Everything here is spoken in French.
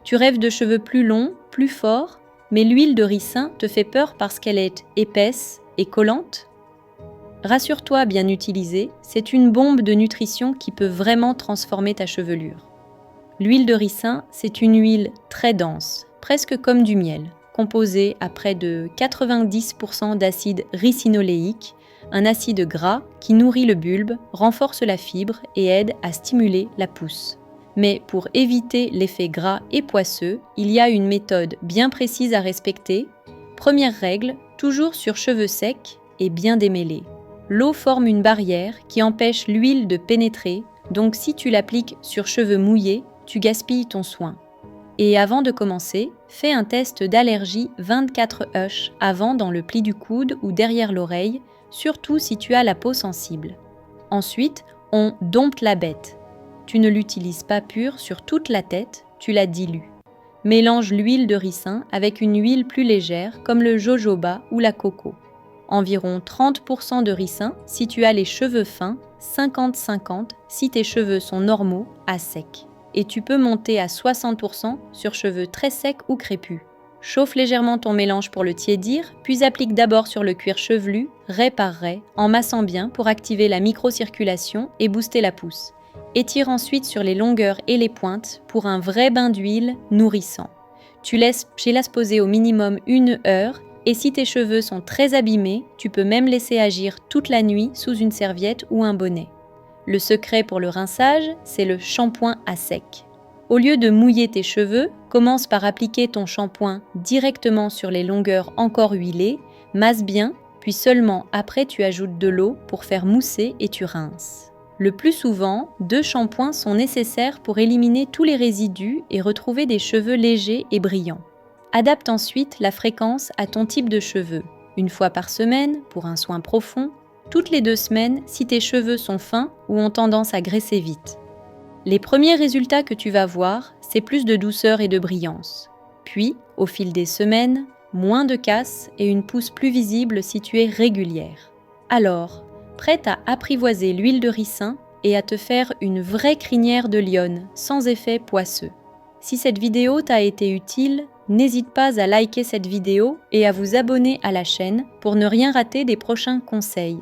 Tu rêves de cheveux plus longs, plus forts, mais l'huile de ricin te fait peur parce qu'elle est épaisse et collante? Rassure-toi, bien utilisée, c'est une bombe de nutrition qui peut vraiment transformer ta chevelure. L'huile de ricin, c'est une huile très dense, presque comme du miel, composée à près de 90% d'acide ricinoléique, un acide gras qui nourrit le bulbe, renforce la fibre et aide à stimuler la pousse. Mais pour éviter l'effet gras et poisseux, il y a une méthode bien précise à respecter. Première règle, toujours sur cheveux secs et bien démêlés. L'eau forme une barrière qui empêche l'huile de pénétrer, donc si tu l'appliques sur cheveux mouillés, tu gaspilles ton soin. Et avant de commencer, fais un test d'allergie 24H avant dans le pli du coude ou derrière l'oreille, surtout si tu as la peau sensible. Ensuite, on dompte la bête. Tu ne l'utilises pas pure sur toute la tête, tu la dilues. Mélange l'huile de ricin avec une huile plus légère comme le jojoba ou la coco. Environ 30% de ricin si tu as les cheveux fins, 50-50 si tes cheveux sont normaux à sec. Et tu peux monter à 60% sur cheveux très secs ou crépus. Chauffe légèrement ton mélange pour le tiédir, puis applique d'abord sur le cuir chevelu, raie par raie, en massant bien pour activer la microcirculation et booster la pousse. Étire ensuite sur les longueurs et les pointes pour un vrai bain d'huile nourrissant. Tu laisses poser au minimum 1 heure et si tes cheveux sont très abîmés, tu peux même laisser agir toute la nuit sous une serviette ou un bonnet. Le secret pour le rinçage, c'est le shampoing à sec. Au lieu de mouiller tes cheveux, commence par appliquer ton shampoing directement sur les longueurs encore huilées, masse bien, puis seulement après tu ajoutes de l'eau pour faire mousser et tu rinces. Le plus souvent, 2 shampoings sont nécessaires pour éliminer tous les résidus et retrouver des cheveux légers et brillants. Adapte ensuite la fréquence à ton type de cheveux, 1 fois par semaine pour un soin profond, toutes les 2 semaines si tes cheveux sont fins ou ont tendance à graisser vite. Les premiers résultats que tu vas voir, c'est plus de douceur et de brillance. Puis, au fil des semaines, moins de casse et une pousse plus visible si tu es régulière. Alors, prête à apprivoiser l'huile de ricin et à te faire une vraie crinière de lionne, sans effet poisseux. Si cette vidéo t'a été utile, n'hésite pas à liker cette vidéo et à vous abonner à la chaîne pour ne rien rater des prochains conseils.